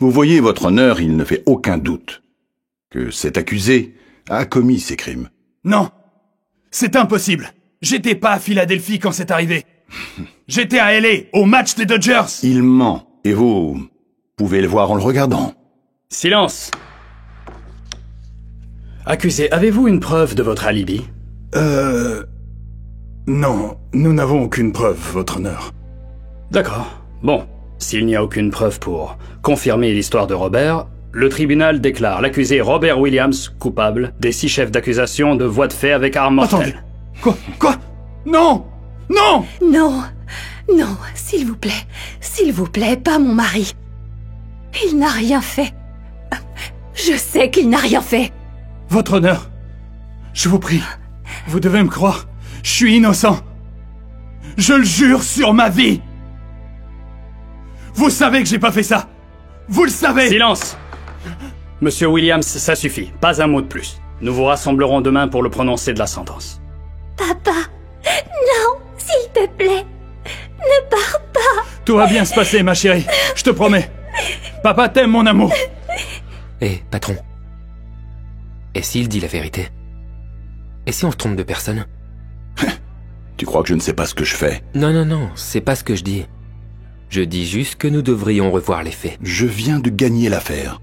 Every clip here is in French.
Vous voyez, votre honneur, il ne fait aucun doute que cet accusé a commis ces crimes. Non, c'est impossible. J'étais pas à Philadelphie quand c'est arrivé. J'étais à LA, au match des Dodgers. Il ment, et vous pouvez le voir en le regardant. Silence. Accusé, avez-vous une preuve de votre alibi? Non, nous n'avons aucune preuve, votre honneur. D'accord. Bon, s'il n'y a aucune preuve pour confirmer l'histoire de Robert, le tribunal déclare l'accusé Robert Williams coupable des 6 chefs d'accusation de voies de fait avec arme mortelle. Attendez. Quoi? Non! Non! Non, non, s'il vous plaît, pas mon mari. Il n'a rien fait. Je sais qu'il n'a rien fait. Votre honneur, je vous prie, vous devez me croire, je suis innocent. Je le jure sur ma vie. Vous savez que j'ai pas fait ça. Vous le savez. Silence! Monsieur Williams, ça suffit. Pas un mot de plus. Nous vous rassemblerons demain pour le prononcer de la sentence. Papa, non, s'il te plaît, ne pars pas. Tout va bien se passer, ma chérie, je te promets. Papa t'aime, mon amour. Hé, patron. Et s'il dit la vérité? Et si on se trompe de personne? Tu crois que je ne sais pas ce que je fais? Non, c'est pas ce que je dis. Je dis juste que nous devrions revoir les faits. Je viens de gagner l'affaire.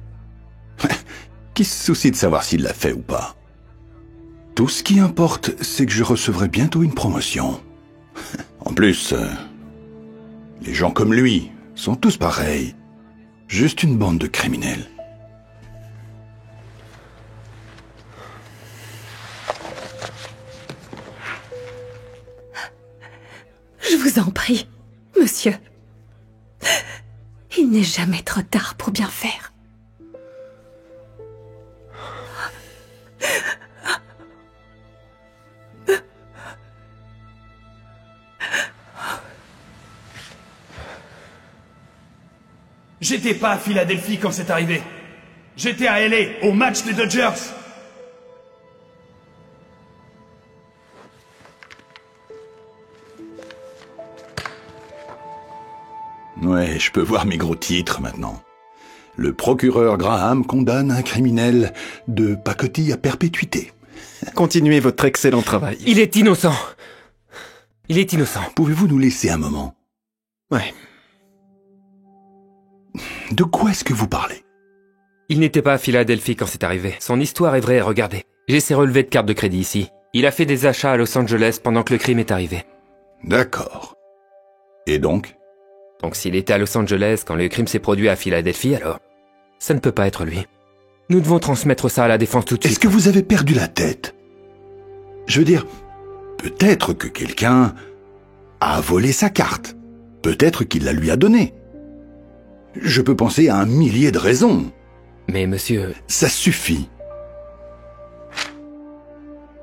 Qui se soucie de savoir s'il l'a fait ou pas? Tout ce qui importe, c'est que je recevrai bientôt une promotion. En plus, les gens comme lui sont tous pareils. Juste une bande de criminels. Je vous en prie, monsieur. Il n'est jamais trop tard pour bien faire. J'étais pas à Philadelphie quand c'est arrivé. J'étais à LA, au match des Dodgers. Ouais, je peux voir mes gros titres maintenant. Le procureur Graham condamne un criminel de pacotille à perpétuité. Continuez votre excellent travail. Il est innocent. Il est innocent. Pouvez-vous nous laisser un moment? Ouais. De quoi est-ce que vous parlez? Il n'était pas à Philadelphie quand c'est arrivé. Son histoire est vraie, regardez. J'ai ses relevés de carte de crédit ici. Il a fait des achats à Los Angeles pendant que le crime est arrivé. D'accord. Et donc? Donc s'il était à Los Angeles quand le crime s'est produit à Philadelphie, alors ça ne peut pas être lui. Nous devons transmettre ça à la défense tout de suite. Est-ce que vous avez perdu la tête? Je veux dire, peut-être que quelqu'un a volé sa carte. Peut-être qu'il la lui a donnée. Je peux penser à un millier de raisons. Mais monsieur... Ça suffit.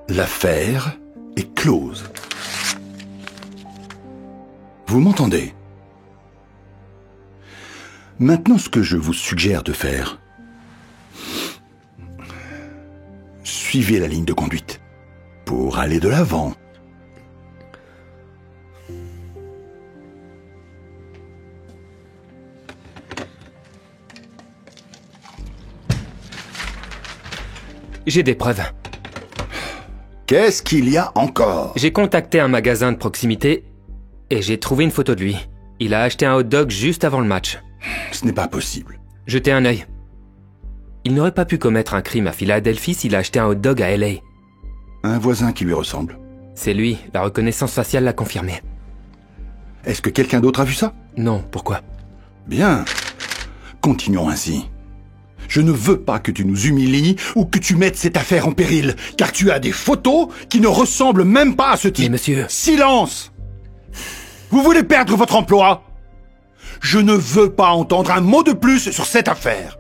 L'affaire est close. Vous m'entendez? Maintenant, ce que je vous suggère de faire, suivez la ligne de conduite pour aller de l'avant. J'ai des preuves. Qu'est-ce qu'il y a encore? J'ai contacté un magasin de proximité et j'ai trouvé une photo de lui. Il a acheté un hot dog juste avant le match. Ce n'est pas possible. Jetez un œil. Il n'aurait pas pu commettre un crime à Philadelphie s'il a acheté un hot dog à LA. Un voisin qui lui ressemble. C'est lui, la reconnaissance faciale l'a confirmé. Est-ce que quelqu'un d'autre a vu ça? Non, pourquoi? Bien. Continuons ainsi. Je ne veux pas que tu nous humilies ou que tu mettes cette affaire en péril, car tu as des photos qui ne ressemblent même pas à ce type. Mais monsieur... Silence! Vous voulez perdre votre emploi? Je ne veux pas entendre un mot de plus sur cette affaire.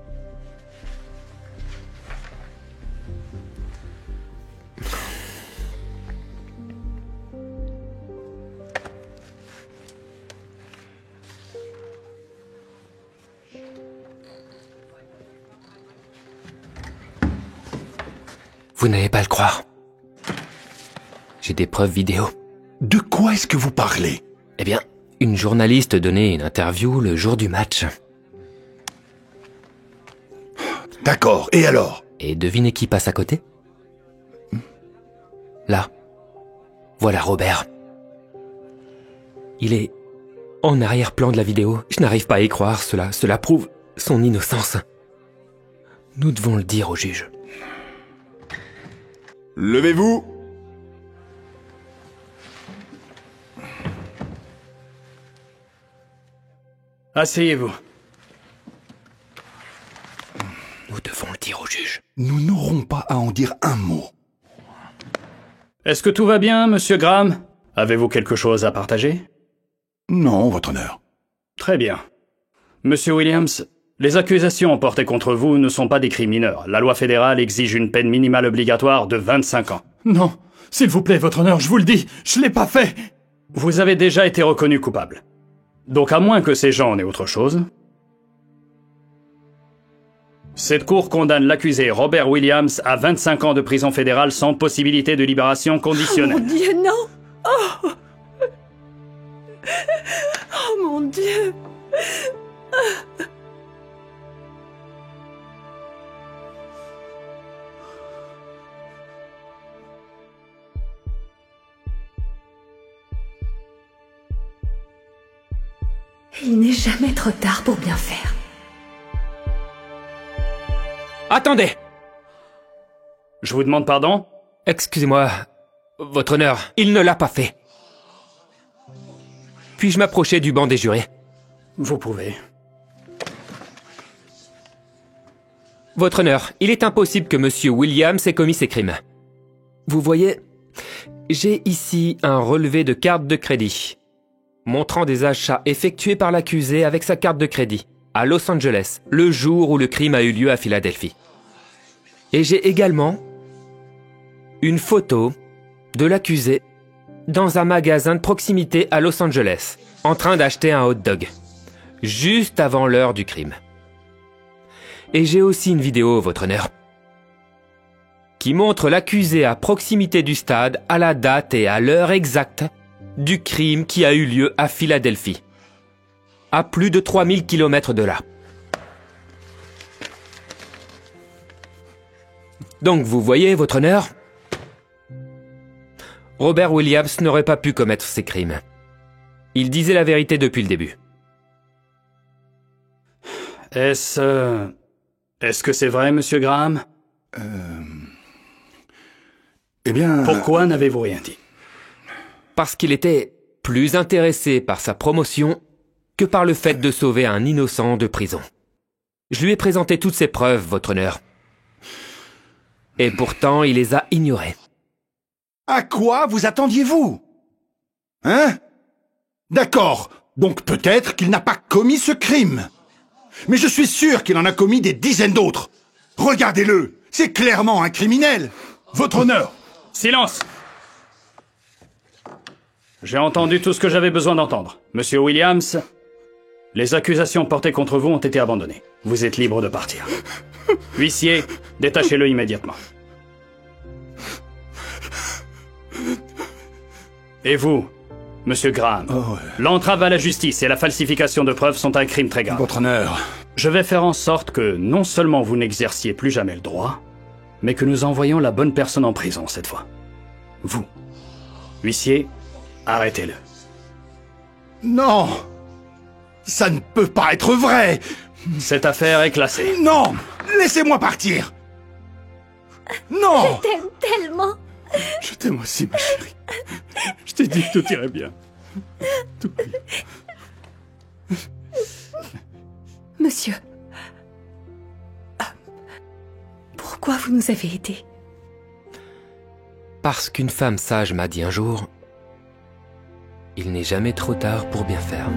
Vous n'allez pas le croire. J'ai des preuves vidéo. De quoi est-ce que vous parlez? Eh bien, une journaliste donnait une interview le jour du match. D'accord, et alors? Et devinez qui passe à côté? Là. Voilà Robert. Il est en arrière-plan de la vidéo. Je n'arrive pas à y croire, cela prouve son innocence. Nous devons le dire au juge. Levez-vous! Asseyez-vous. Nous devons le dire au juge. Nous n'aurons pas à en dire un mot. Est-ce que tout va bien, monsieur Graham? Avez-vous quelque chose à partager? Non, votre honneur. Très bien. Monsieur Williams, les accusations portées contre vous ne sont pas des crimes mineurs. La loi fédérale exige une peine minimale obligatoire de 25 ans. Non, s'il vous plaît, votre honneur, je vous le dis, je l'ai pas fait. Vous avez déjà été reconnu coupable. Donc à moins que ces gens en aient autre chose... Cette cour condamne l'accusé Robert Williams à 25 ans de prison fédérale sans possibilité de libération conditionnelle. Oh mon Dieu, non! Oh! Oh mon Dieu! Il n'est jamais trop tard pour bien faire. Attendez! Je vous demande pardon? Excusez-moi, votre honneur, il ne l'a pas fait. Puis-je m'approcher du banc des jurés? Vous pouvez. Votre honneur, il est impossible que monsieur Williams ait commis ces crimes. Vous voyez, j'ai ici un relevé de carte de crédit, montrant des achats effectués par l'accusé avec sa carte de crédit, à Los Angeles, le jour où le crime a eu lieu à Philadelphie. Et j'ai également une photo de l'accusé dans un magasin de proximité à Los Angeles, en train d'acheter un hot dog, juste avant l'heure du crime. Et j'ai aussi une vidéo, votre honneur, qui montre l'accusé à proximité du stade à la date et à l'heure exacte du crime qui a eu lieu à Philadelphie, à plus de 3000 km de là. Donc vous voyez, votre honneur, Robert Williams n'aurait pas pu commettre ces crimes. Il disait la vérité depuis le début. Est-ce que c'est vrai, monsieur Graham? Eh bien... Pourquoi n'avez-vous rien dit? Parce qu'il était plus intéressé par sa promotion que par le fait de sauver un innocent de prison. Je lui ai présenté toutes ces preuves, votre honneur. Et pourtant, il les a ignorées. À quoi vous attendiez-vous? Hein? D'accord, donc peut-être qu'il n'a pas commis ce crime. Mais je suis sûr qu'il en a commis des dizaines d'autres. Regardez-le, c'est clairement un criminel. Votre honneur! Silence! J'ai entendu tout ce que j'avais besoin d'entendre. Monsieur Williams, les accusations portées contre vous ont été abandonnées. Vous êtes libre de partir. Huissier, détachez-le immédiatement. Et vous, monsieur Graham, l'entrave à la justice et la falsification de preuves sont un crime très grave. Votre honneur. Je vais faire en sorte que non seulement vous n'exerciez plus jamais le droit, mais que nous envoyions la bonne personne en prison cette fois. Vous. Huissier, arrêtez-le. Non! Ça ne peut pas être vrai! Cette affaire est classée. Non! Laissez-moi partir! Non! Je t'aime tellement. Je t'aime aussi, ma chérie. Je t'ai dit que tout irait bien. Tout bien. Monsieur. Pourquoi vous nous avez aidés? Parce qu'une femme sage m'a dit un jour, il n'est jamais trop tard pour bien faire.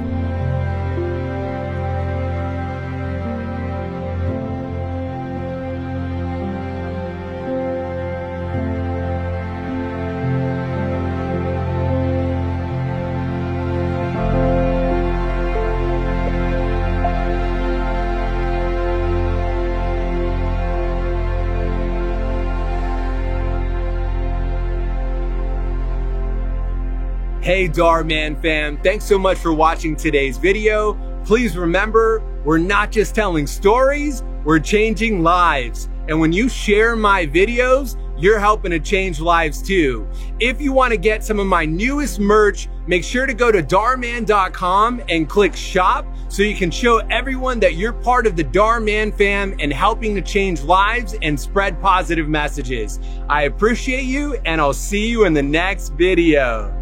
Hey Dhar Mann fam, thanks so much for watching today's video. Please remember, we're not just telling stories, we're changing lives. And when you share my videos, you're helping to change lives too. If you want to get some of my newest merch, make sure to go to Darman.com and click shop so you can show everyone that you're part of the Darman fam and helping to change lives and spread positive messages. I appreciate you, and I'll see you in the next video.